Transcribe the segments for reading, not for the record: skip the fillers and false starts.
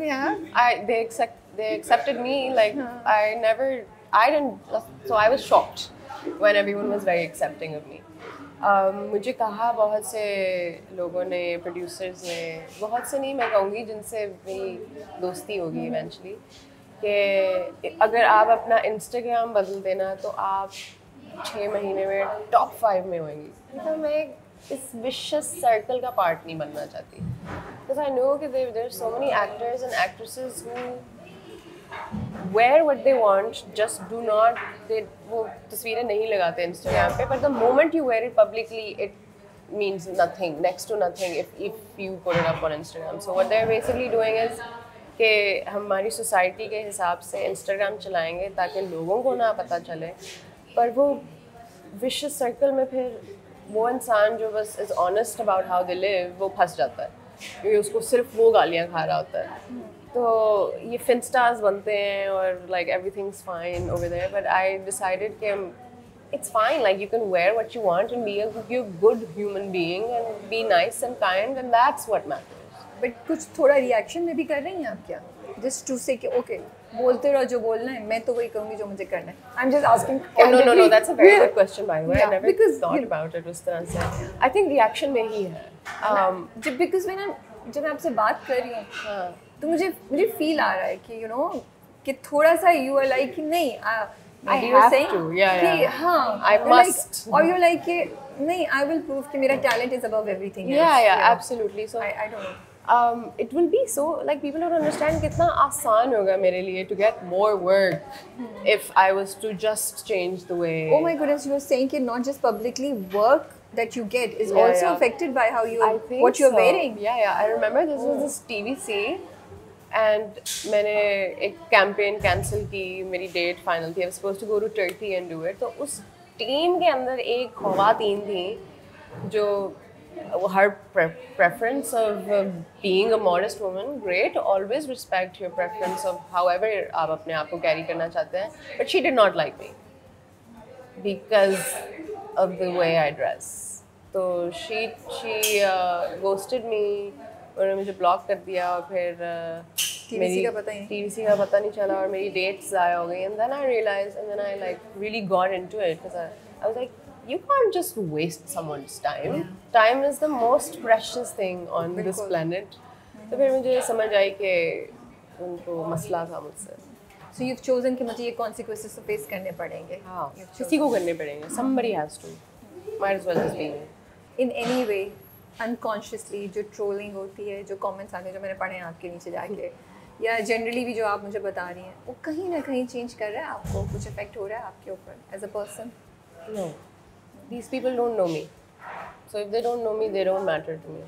Yeah. They accepted me like I didn't, so I was shocked when everyone was very accepting of me. मुझे कहा बहुत से लोगों ने, प्रोड्यूसर्स ने, बहुत से नहीं मैं कहूँगी, जिनसे मेरी दोस्ती होगी इवेंचुअली, कि अगर आप अपना इंस्टाग्राम बदल देना तो आप 6 महीने में टॉप 5 में होंगी। तो मैं इस विशियस सर्कल का पार्ट नहीं बनना चाहती, बिकॉज आई नो कि there are so many actors and actresses who wear what they want, just do not, they वो तस्वीरें नहीं लगाते इंस्टाग्राम पे, but the moment you wear it publicly it means nothing, next to nothing if you put it up on Instagram. So what they're basically doing is कि हमारी society के हिसाब से इंस्टाग्राम चलाएंगे ताकि लोगों को ना पता चले, पर वो विशियस सर्कल में फिर वो इंसान जो बस is honest about how they live वो फंस जाता है, क्योंकि उसको सिर्फ वो गालियाँ खा रहा होता है। तो ये फिनस्टार्स बनते हैं और like everything's fine over there, but I decided कि it's fine, like you can wear what you want and be a good human being and be nice and kind, and that's what matters. But कुछ थोड़ा reaction में भी कर रही हैं आप क्या? Just to say कि okay, बोलते रहो जो बोलना है, मैं तो वही कहूँगी जो मुझे करना है. I'm just asking. Oh, no, that's a very good question by the way. Yeah, I never because thought about it उस तरह से. I think reaction में ही है. Because जब मैं आपसे बात कर रही हूँ, तो मुझे फील आ रहा है कि you know कि थोड़ा सा you are like कि नहीं I have to, yeah. हाँ, I must. Like, or you're like कि नहीं, I will prove कि मेरा talent is above everything else. Yeah, absolutely. So I don't know. It will be so like people don't understand कितना आसान होगा मेरे लिए to get more work if I was to just change the way. Oh my goodness, you were saying कि not just publicly, work that you get is also affected by how you what you're wearing. Yeah. I remember this was this TVC. And मैंने एक campaign cancel की, मेरी date final थी, I was supposed to go to Turkey and do it. तो उस team के अंदर एक ख़वातीन थी जो her preference of being a modest woman, great, always respect your preference of however आप अपने आप को कैरी करना चाहते हैं, but she did not like me because of the way I dress. तो she ghosted me, उन्होंने मुझे ब्लॉक कर दिया और फिर TVC का पता नहीं चला और मेरी डेट्स ज़ाया हो गई, and then I realized, and then I like really got into it because I was like, you can't just waste someone's time. Time is the most precious thing on this planet. तो फिर मुझे समझ आई कि उनको मसला था मुझसे. So you've chosen कि मुझे ये consequences to face करने पड़ेंगे. हाँ, किसी को करने पड़ेंगे. Somebody has to. Might as well just be me. In any way, unconsciously जो ट्रोलिंग होती है, जो कमेंट्स आते हैं, जो मैंने पढ़े हैं आपके नीचे जाके, या जनरली भी जो आप मुझे बता रही हैं, वो कहीं ना कहीं चेंज कर रहा है आपको, कुछ इफेक्ट हो रहा है आपके ऊपर as a person? No, these people don't know me, so if they don't know me, they don't matter to me.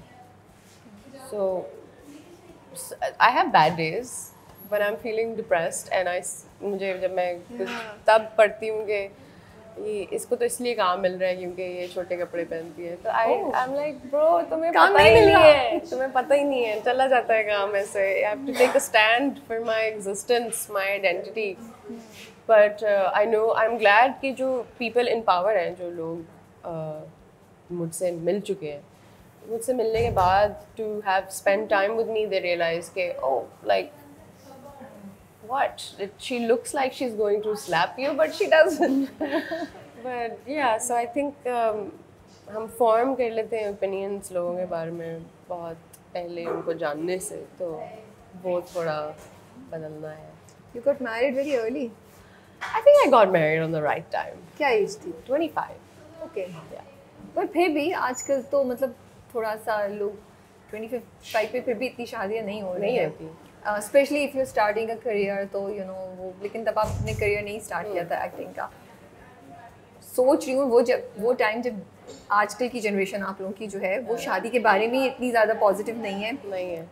So I have bad days when I'm feeling depressed and मुझे जब मैं तब पढ़ती हूँ कि इसको तो इसलिए काम मिल रहा है क्योंकि ये छोटे कपड़े पहनती है, तो I'm like bro, तुम्हें पता ही नहीं है, तुम्हें पता ही नहीं है, चला जाता है काम ऐसे. I have to take a stand for my existence, my identity. But I know, I'm glad कि जो people in power हैं, जो लोग मुझसे मिल चुके हैं, मुझसे मिलने के बाद to have spent time with me, they realize कि oh like what? She looks like she's going to slap you, but she doesn't. But yeah, so I think हम form कर लेते हैं opinions लोगों के बारे में बहुत पहले उनको जानने से, तो वो थोड़ा बदलना है. You got married very early. I think I got married on the right time. क्या एज थी? 25. Okay. Yeah. पर फिर भी आजकल तो मतलब थोड़ा सा लोग 25 पे फिर भी इतनी शादियाँ नहीं हो रही हैं. Specially if you starting a career, तो यू नो वो, लेकिन तब आपने करियर नहीं स्टार्ट किया था एक्टिंग का. सोच रही हूँ वो टाइम जब आजकल की जनरेशन आप लोगों की जो है वो शादी के बारे में इतनी ज़्यादा पॉजिटिव नहीं है.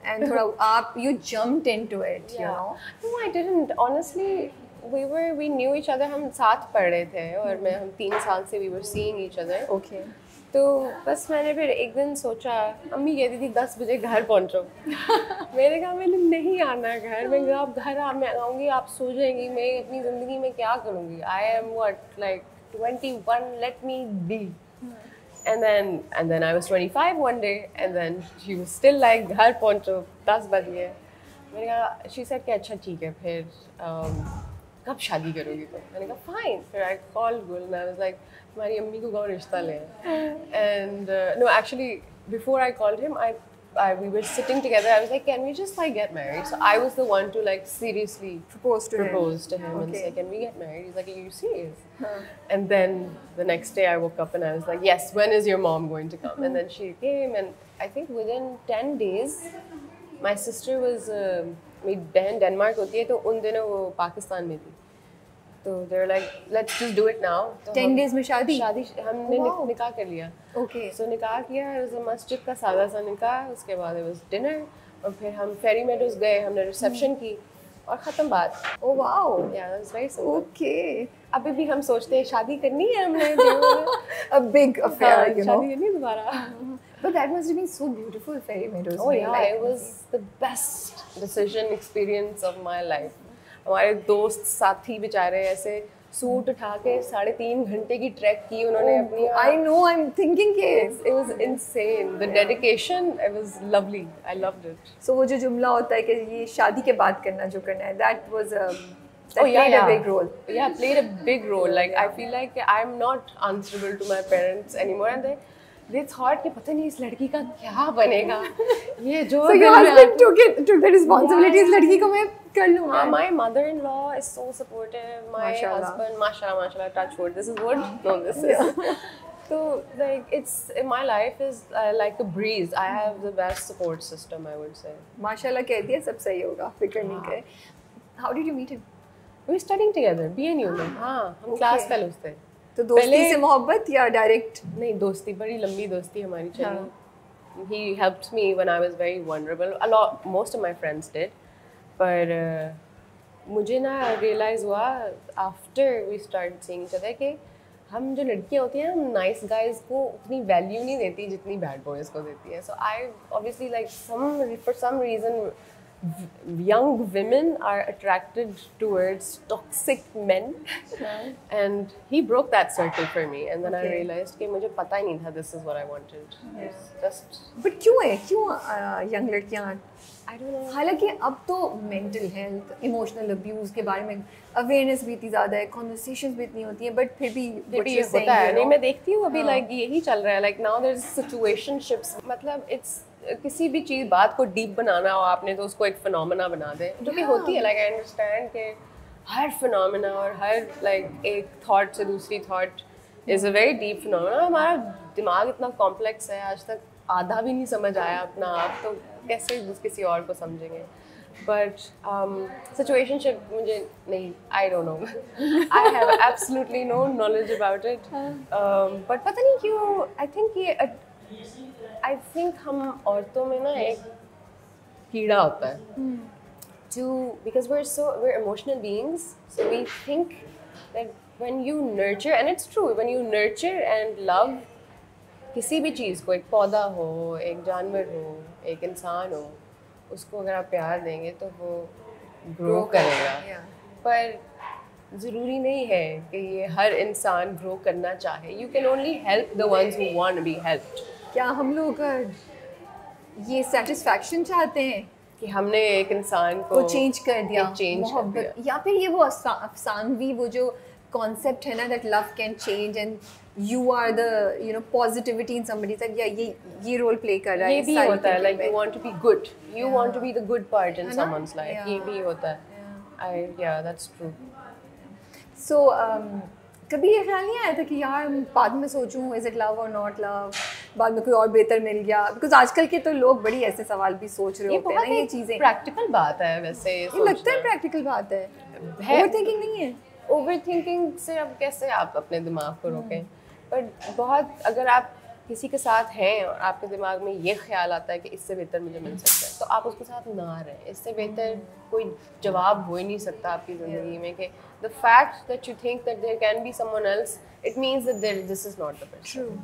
एंड थोड़ा आप you jumped into it, you know. No, I didn't. Honestly, we knew each other. हम साथ पढ़ रहे थे और हम 3 साल से we were seeing each other. Okay. तो बस मैंने फिर एक दिन सोचा, अम्मी कहती थी 10 बजे घर पहुँचो. मैंने कहा मैंने नहीं आना घर. मैं कहा आप घर मैं आऊँगी, आप सो जाएंगी, मैं अपनी ज़िंदगी में क्या करूँगी? I am what like 21, let me be. And then I was 25 one day, and then she was still like घर पहुँचो 10 बजे. मैंने कहा शी सेड कि अच्छा ठीक है फिर कब शादी करोगी तुम? मैंने कहा फाइन. फिर I called Gul and I was like तुम्हारी अम्मी को कौन रिश्ता ले. And no actually before I called him we were sitting together. I was like, can we just like get married? So I was the one to like seriously propose to him and say, can we get married? He's like, are you serious? And then the next day I woke up and I was like, yes, when is your mom going to come? And then she came and I think within 10 days my sister was मेरी बहन Denmark होती है तो उन दिनों वो पाकिस्तान में थी. तो they're like, let's just do it now. 10 days में शादी हमने निकाह कर लिया. Okay. So निकाह किया, it was a मस्जिद का सादा सा निकाह. उसके बाद it was dinner और फिर हम फेरी मेडोज गए, हमने रिसेप्शन की और ख़त्म बात. Oh wow. Yeah, it was very simple. Okay. अभी भी हम सोचते हैं शादी करनी है हमने. A big affair, you know. शादी करनी है दोबारा. But that must have been so beautiful, Fairy Meadows. Oh yeah, like, it was the best decision experience of my life. हमारे दोस्त साथी बेचारे ऐसे सूट उठा के 3.5 घंटे की ट्रैक की उन्होंने अपनी. I know, I'm thinking it was insane. The dedication, it was lovely. I loved it. So वो जो जुमला होता है कि ये शादी के बाद करना जो करना है, that was that played a big role. Yeah, played a big role. Like I feel like I'm not answerable to my parents anymore, and they thought कि पता नहीं इस लड़की का क्या बनेगा. ये जो so your husband took the responsibility. इस लड़की को मैं कर लूँगा. My mother-in-law is so supportive. My husband, mashallah, touch wood. This is wood? No, this is. So like it's my life is like a breeze. I have the best support system, I would say. माशाल्लाह कह दिया सब सही होगा, फिक्र नहीं करे. How did you meet him? We were studying together, BNU में. हाँ, हम class fellows थे. तो दोस्ती से मोहब्बत या डायरेक्ट? नहीं, दोस्ती बड़ी लंबी दोस्ती हमारी चली. He helped me when I was very vulnerable. Most of my friends did. पर मुझे ना realize हुआ after we started seeing each other कि हम जो लड़कियाँ होती हैं हम nice guys को उतनी value नहीं देती जितनी bad boys को देती हैं. So I obviously like for some reason young women are attracted towards toxic men. And he broke that circle for me and then I realized कि मुझे पता ही नहीं था this is what I wanted. Just but क्यों young लड़कियाँ I don't know. हालांकि अब तो mental health, emotional abuse के बारे में awareness भी इतनी ज़्यादा है, conversations भी इतनी होती हैं, but फिर भी होता है. नहीं मैं देखती हूँ अभी like यही चल रहा है. Like now there's situationships. मतलब it's किसी भी चीज़ बात को डीप बनाना हो आपने तो उसको एक फिनोमेना बना दे जो कि होती है. लाइक आई अंडरस्टैंड कि हर फिनोमेना और हर लाइक एक थॉट से दूसरी thought is a very deep phenomena. हमारा दिमाग इतना कॉम्प्लेक्स है, आज तक आधा भी नहीं समझ आया अपना आप, तो कैसे किसी और को समझेंगे. बट सिचुएशनशिप मुझे नहीं, I don't know, I have absolutely no knowledge about it. But पता नहीं क्यों आई थिंक हम औरतों में ना एक कीड़ा होता है because we're emotional beings, so we think that when you nurture, and it's true, when you nurture and love किसी भी चीज़ को, एक पौधा हो, एक जानवर हो, एक इंसान हो, उसको अगर आप प्यार देंगे तो वो ग्रो करेगा. पर ज़रूरी नहीं है कि ये हर इंसान ग्रो करना चाहे. You can only help the ones who want to be helped. क्या हम लोग ये सेटिस्फैक्शन चाहते हैं कि हमने एक इंसान को चेंज कर दिया, मोहब्बत, या फिर ये वो अफसानवी वो जो कॉन्सेप्ट है ना that love can change and you are the positivity in somebody's life, या ये रोल प्ले कर रहा है. ये भी होता है like you want to be good, you want to be the good part in someone's life. ये भी होता है. Yeah, that's true. So कभी ये ख्याल नहीं आया था कि यार बाद में सोचूं इज इट लव और नॉट लव, बाद में कोई और बेहतर मिल गया? बिकॉज आजकल के तो लोग बड़ी ऐसे सवाल भी सोच रहे होते हैं ना. ये चीज़ें प्रैक्टिकल बात है वैसे. ये लगता है प्रैक्टिकल बात है, ओवरथिंकिंग नहीं है. ओवरथिंकिंग से अब कैसे आप अपने दिमाग को रोकें? बट बहुत अगर आप किसी के साथ हैं और आपके दिमाग में ये ख्याल आता है कि इससे बेहतर मुझे मिल सकता है, तो आप उसके साथ ना रहें. इससे बेहतर कोई जवाब हो ही नहीं सकता आपकी ज़िंदगी में कि the fact that you think that there can be someone else, it means that this is not the person. True.